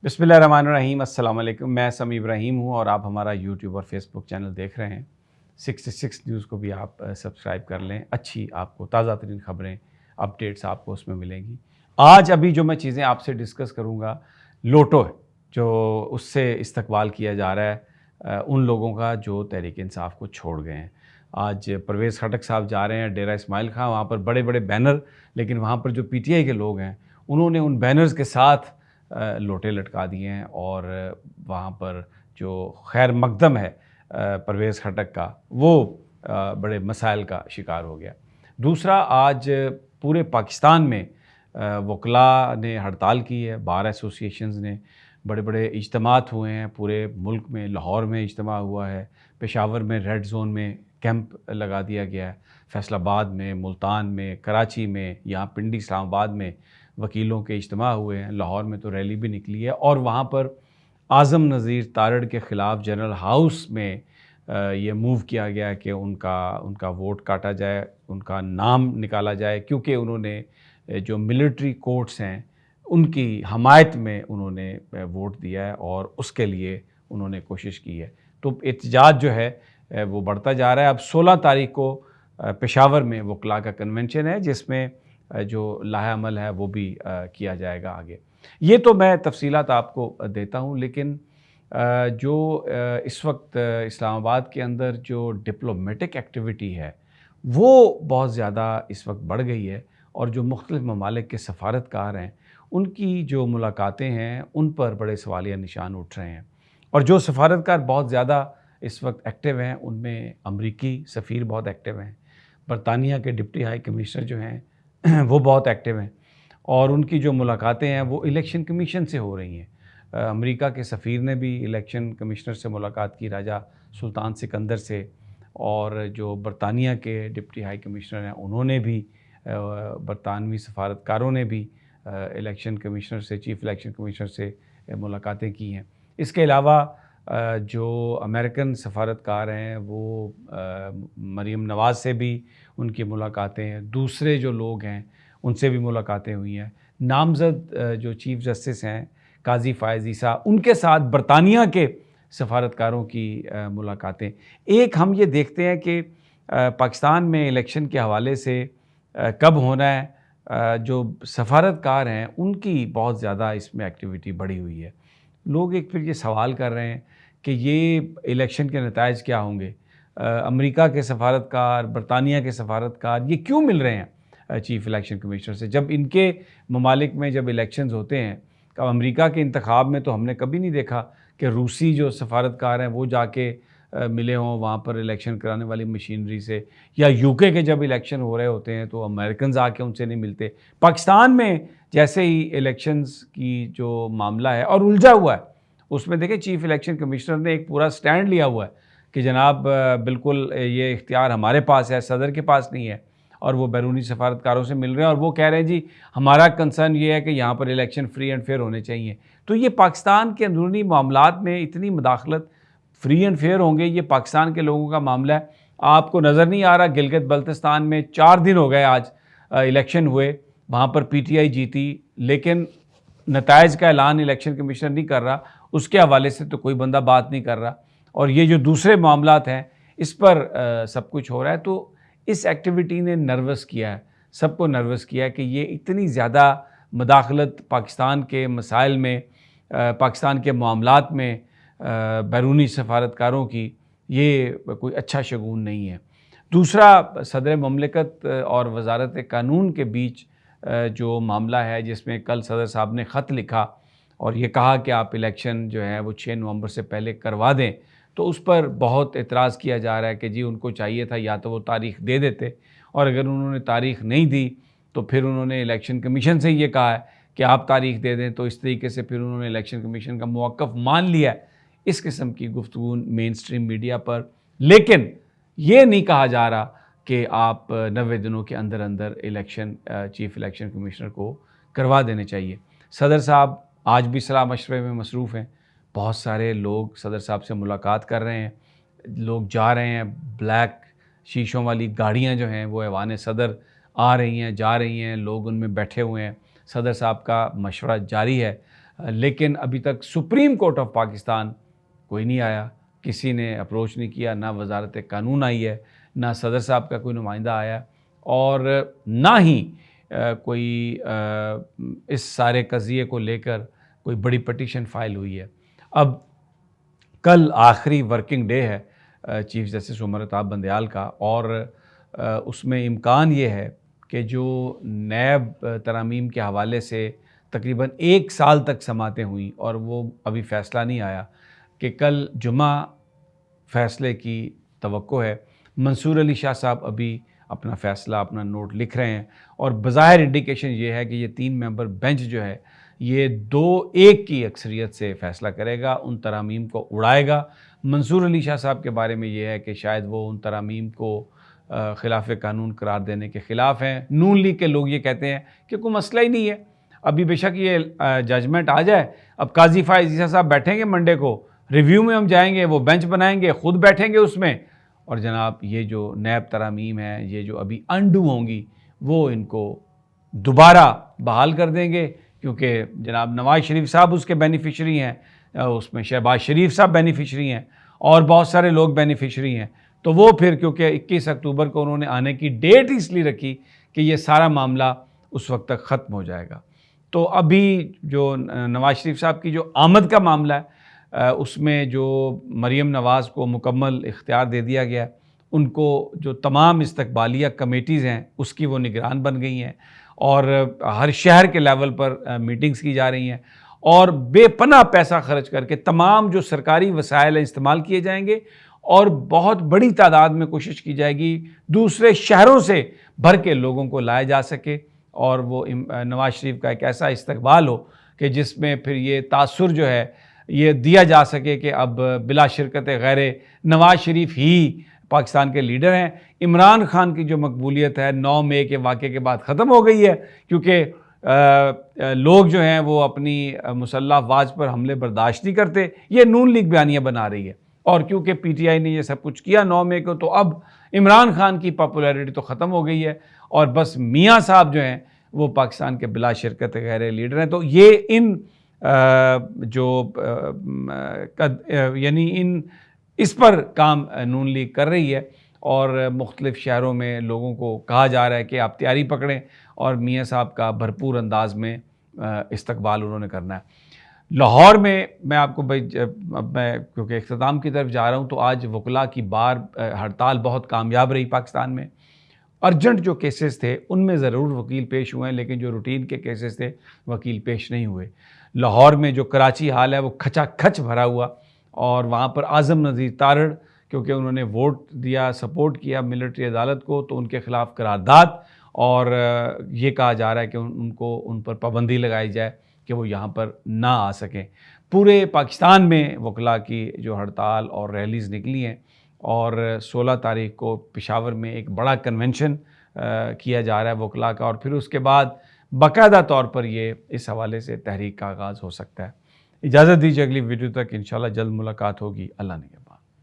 बिस्मिल्लाहिर्रहमानिर्रहीम। अस्सलाम वालेकुम। मैं समी इब्राहिम हूँ और आप हमारा यूट्यूब और फेसबुक चैनल देख रहे हैं। 66 न्यूज़ को भी आप सब्सक्राइब कर लें। अच्छी आपको ताज़ा तरीन ख़बरें, अपडेट्स आपको उसमें मिलेंगी। आज अभी जो मैं चीज़ें आपसे डिस्कस करूँगा, लोटो है जो उससे इस्तकबाल किया जा रहा है उन लोगों का जो तहरीक इंसाफ को छोड़ गए हैं। आज परवेज़ खटक साहब जा रहे हैं डेरा इस्माइल खां, वहाँ पर बड़े बड़े बैनर, लेकिन वहाँ पर जो पीटीआई के लोग हैं उन्होंने उन बैनर्स के साथ लोटे लटका दिए हैं और वहाँ पर जो खैर मकदम है परवेज़ खटक का, वो बड़े मसाइल का शिकार हो गया। दूसरा, आज पूरे पाकिस्तान में वकला ने हड़ताल की है, बार एसोसिएशंस ने, बड़े बड़े इज्तिमात हुए हैं पूरे मुल्क में। लाहौर में इज्तिमा हुआ है, पेशावर में रेड ज़ोन में कैंप लगा दिया गया है, फैसलाबाद में, मुल्तान में, कराची में, यहाँ पिंडी इस्लामाबाद में वकीलों के इज्तिमा हुए हैं, लाहौर में तो रैली भी निकली है। और वहाँ पर आज़म नज़ीर तारड़ के ख़िलाफ़ जनरल हाउस में ये मूव किया गया कि उनका वोट काटा जाए, उनका नाम निकाला जाए, क्योंकि उन्होंने जो मिलिट्री कोर्ट्स हैं उनकी हमायत में उन्होंने वोट दिया है और उसके लिए उन्होंने कोशिश की है। तो एहतजाज जो है वो बढ़ता जा रहा है। अब 16 तारीख को पेशावर में वकला का कन्वेंशन है, जिसमें जो लाहेअमल है वो भी किया जाएगा आगे। ये तो मैं तफसीलात आपको देता हूँ, लेकिन जो इस वक्त इस्लामाबाद के अंदर जो डिप्लोमेटिक एक्टिविटी है वो बहुत ज़्यादा इस वक्त बढ़ गई है और जो मुख्तलिफ़ ममालिक के सफ़ारतकार हैं उनकी जो मुलाकातें हैं उन पर बड़े सवालिया निशान उठ रहे हैं। और जो सफ़ारतकार बहुत ज़्यादा इस वक्त एक्टिव हैं उनमें अमरीकी सफ़ीर बहुत एक्टिव हैं, बरतानिया के डिप्टी हाई कमिश्नर जो हैं वो बहुत एक्टिव हैं और उनकी जो मुलाकातें हैं वो इलेक्शन कमीशन से हो रही हैं। अमेरिका के सफ़ीर ने भी इलेक्शन कमिश्नर से मुलाकात की, राजा सुल्तान सिकंदर से, और जो बरतानिया के डिप्टी हाई कमिश्नर हैं उन्होंने भी, बरतानवी सफ़ारतकारों ने भी इलेक्शन कमिश्नर से, चीफ़ इलेक्शन कमिश्नर से मुलाकातें की हैं। इसके अलावा जो अमेरिकन सफ़ारतकार हैं वो मरीम नवाज़ से भी उनकी मुलाकातें हैं, दूसरे जो लोग हैं उनसे भी मुलाकातें हुई हैं। नामज़द जो चीफ़ जस्टिस हैं काजी फ़ायज़ ईसा, उनके साथ बरतानिया के सफ़ारतकारों की मुलाकातें। एक हम ये देखते हैं कि पाकिस्तान में इलेक्शन के हवाले से कब होना है, जो सफ़ारतकार हैं उनकी बहुत ज़्यादा इसमें एक्टिविटी बढ़ी हुई है। लोग एक फिर ये सवाल कर रहे हैं कि ये इलेक्शन के नताइज क्या होंगे, अमेरिका के सफ़ारतकार, बरतानिया के सफ़ारतकार ये क्यों मिल रहे हैं चीफ़ इलेक्शन कमिश्नर से, जब इनके ममालिक में जब इलेक्शंस होते हैं। अब अमेरिका के इंतखाब में तो हमने कभी नहीं देखा कि रूसी जो सफ़ारतकार हैं वो जाके मिले हों वहाँ पर इलेक्शन कराने वाली मशीनरी से, या यूके के जब इलेक्शन हो रहे होते हैं तो अमेरिकन आके उनसे नहीं मिलते। पाकिस्तान में जैसे ही इलेक्शंस की जो मामला है और उलझा हुआ है, उसमें देखें चीफ़ इलेक्शन कमिश्नर ने एक पूरा स्टैंड लिया हुआ है कि जनाब बिल्कुल ये इख्तियार हमारे पास है, सदर के पास नहीं है, और वो बैरूनी सफ़ारतकारों से मिल रहे हैं और वो कह रहे हैं जी हमारा कंसर्न ये है कि यहाँ पर इलेक्शन फ्री एंड फेयर होने चाहिए। तो ये पाकिस्तान के अंदरूनी मामलात में इतनी मुदाखलत, फ्री एंड फेयर होंगे, ये पाकिस्तान के लोगों का मामला है। आपको नज़र नहीं आ रहा, गिलगित बल्तिस्तान में 4 दिन हो गए आज इलेक्शन हुए, वहाँ पर पीटीआई जीती, लेकिन नताइज का ऐलान इलेक्शन कमिश्नर नहीं कर रहा, उसके हवाले से तो कोई बंदा बात नहीं कर रहा। और ये जो दूसरे मामलात हैं इस पर सब कुछ हो रहा है। तो इस एक्टिविटी ने नर्वस किया है, सबको नर्वस किया है कि ये इतनी ज़्यादा मदाखलत पाकिस्तान के मसाइल में, पाकिस्तान के मामलात में बैरूनी सफ़ारतकारों की, ये कोई अच्छा शगुन नहीं है। दूसरा, सदर ममलिकत और वज़ारत कानून के बीच जो मामला है, जिसमें कल सदर साहब ने ख़त लिखा और ये कहा कि आप इलेक्शन जो है वो 6 नवंबर से पहले करवा दें, तो उस पर बहुत एतराज़ किया जा रहा है कि जी उनको चाहिए था या तो वो तारीख़ दे देते, और अगर उन्होंने तारीख़ नहीं दी तो फिर उन्होंने इलेक्शन कमीशन से ये कहा है कि आप तारीख़ दे दें, तो इस तरीके से फिर उन्होंने इलेक्शन कमीशन का मौक़िफ़ मान लिया है। इस किस्म की गुफ्तगू मेन स्ट्रीम मीडिया पर, लेकिन ये नहीं कहा जा रहा कि आप 90 दिनों के अंदर अंदर इलेक्शन चीफ़ इलेक्शन कमिश्नर को करवा देने चाहिए। सदर साहब आज भी सलाह मशवरे में मसरूफ़ हैं, बहुत सारे लोग सदर साहब से मुलाकात कर रहे हैं, लोग जा रहे हैं, ब्लैक शीशों वाली गाड़ियां जो हैं वो ऐवान सदर आ रही हैं, जा रही हैं, लोग उनमें बैठे हुए हैं, सदर साहब का मशवरा जारी है। لیکن ابھی تک سپریم کورٹ آف پاکستان کوئی نہیں آیا، کسی نے اپروچ نہیں کیا، نہ وزارت قانون آئی ہے، نہ صدر صاحب کا کوئی نمائندہ آیا، اور نہ ہی کوئی اس سارے قضیے کو لے کر کوئی بڑی پٹیشن فائل ہوئی ہے۔ اب کل آخری ورکنگ ڈے ہے چیف جسٹس عمر اتاب بندیال کا، اور اس میں امکان یہ ہے کہ جو نیب ترامیم کے حوالے سے تقریباً 1 سال تک سماعتیں ہوئیں اور وہ ابھی فیصلہ نہیں آیا، کہ کل جمعہ فیصلے کی توقع ہے۔ منصور علی شاہ صاحب ابھی اپنا فیصلہ، اپنا نوٹ لکھ رہے ہیں، اور بظاہر انڈیکیشن یہ ہے کہ یہ 3 ممبر بینچ جو ہے یہ 2-1 کی اکثریت سے فیصلہ کرے گا، ان ترامیم کو اڑائے گا۔ منصور علی شاہ صاحب کے بارے میں یہ ہے کہ شاید وہ ان ترامیم کو خلاف قانون قرار دینے کے خلاف ہیں۔ نون لیگ کے لوگ یہ کہتے ہیں کہ کوئی مسئلہ ہی نہیں ہے، ابھی بے شک یہ ججمنٹ آ جائے، اب قاضی فائز عیسیٰ صاحب بیٹھیں گے منڈے کو، ریویو میں ہم جائیں گے، وہ بینچ بنائیں گے، خود بیٹھیں گے اس میں، اور جناب یہ جو نیب ترامیم ہیں، یہ جو ابھی انڈو ہوں گی، وہ ان کو دوبارہ بحال کر دیں گے، کیونکہ جناب نواز شریف صاحب اس کے بینیفیشری ہیں، اس میں شہباز شریف صاحب بینیفیشری ہیں، اور بہت سارے لوگ بینیفیشری ہیں۔ تو وہ پھر کیونکہ 21 اکتوبر کو انہوں نے آنے کی ڈیٹ اس لیے رکھی کہ یہ سارا معاملہ اس وقت تک ختم ہو جائے گا۔ تو ابھی جو نواز شریف صاحب کی جو آمد کا معاملہ ہے، اس میں جو مریم نواز کو مکمل اختیار دے دیا گیا ہے، ان کو جو تمام استقبالیہ کمیٹیز ہیں اس کی وہ نگران بن گئی ہیں، اور ہر شہر کے لیول پر میٹنگز کی جا رہی ہیں، اور بے پناہ پیسہ خرچ کر کے تمام جو سرکاری وسائل استعمال کیے جائیں گے، اور بہت بڑی تعداد میں کوشش کی جائے گی دوسرے شہروں سے بھر کے لوگوں کو لایا جا سکے، اور وہ نواز شریف کا ایک ایسا استقبال ہو کہ جس میں پھر یہ تاثر جو ہے یہ دیا جا سکے کہ اب بلا شرکت غیر نواز شریف ہی پاکستان کے لیڈر ہیں۔ عمران خان کی جو مقبولیت ہے 9 مئی کے واقعے کے بعد ختم ہو گئی ہے، کیونکہ لوگ جو ہیں وہ اپنی مسلح افواج پر حملے برداشت نہیں کرتے، یہ نون لیگ بیانیہ بنا رہی ہے، اور کیونکہ پی ٹی آئی نے یہ سب کچھ کیا 9 مئی کو، تو اب عمران خان کی پاپولیرٹی تو ختم ہو گئی ہے، اور بس میاں صاحب جو ہیں وہ پاکستان کے بلا شرکت غیر لیڈر ہیں۔ تو یہ ان اس پر کام نون لیگ کر رہی ہے، اور مختلف شہروں میں لوگوں کو کہا جا رہا ہے کہ آپ تیاری پکڑیں، اور میاں صاحب کا بھرپور انداز میں استقبال انہوں نے کرنا ہے۔ لاہور میں میں آپ کو اب میں کیونکہ اختتام کی طرف جا رہا ہوں، تو آج وکلاء کی بار ہڑتال بہت کامیاب رہی پاکستان میں۔ ارجنٹ جو کیسز تھے ان میں ضرور وکیل پیش ہوئے ہیں، لیکن جو روٹین کے کیسز تھے وکیل پیش نہیں ہوئے۔ لاہور میں جو کراچی حال ہے وہ کھچا کھچ بھرا ہوا، اور وہاں پر اعظم نذیر تارڑ کیونکہ انہوں نے ووٹ دیا، سپورٹ کیا ملٹری عدالت کو، تو ان کے خلاف قرارداد، اور یہ کہا جا رہا ہے کہ ان پر پابندی لگائی جائے کہ وہ یہاں پر نہ آ سکیں۔ پورے پاکستان میں وکلاء کی جو ہڑتال اور ریلیز نکلی ہیں، اور 16 تاریخ کو پشاور میں ایک بڑا کنونشن کیا جا رہا ہے وکلاء کا، اور پھر اس کے بعد باقاعدہ طور پر یہ اس حوالے سے تحریک کا آغاز ہو سکتا ہے۔ اجازت دیجیے، اگلی ویڈیو تک انشاءاللہ جلد ملاقات ہوگی۔ اللہ نے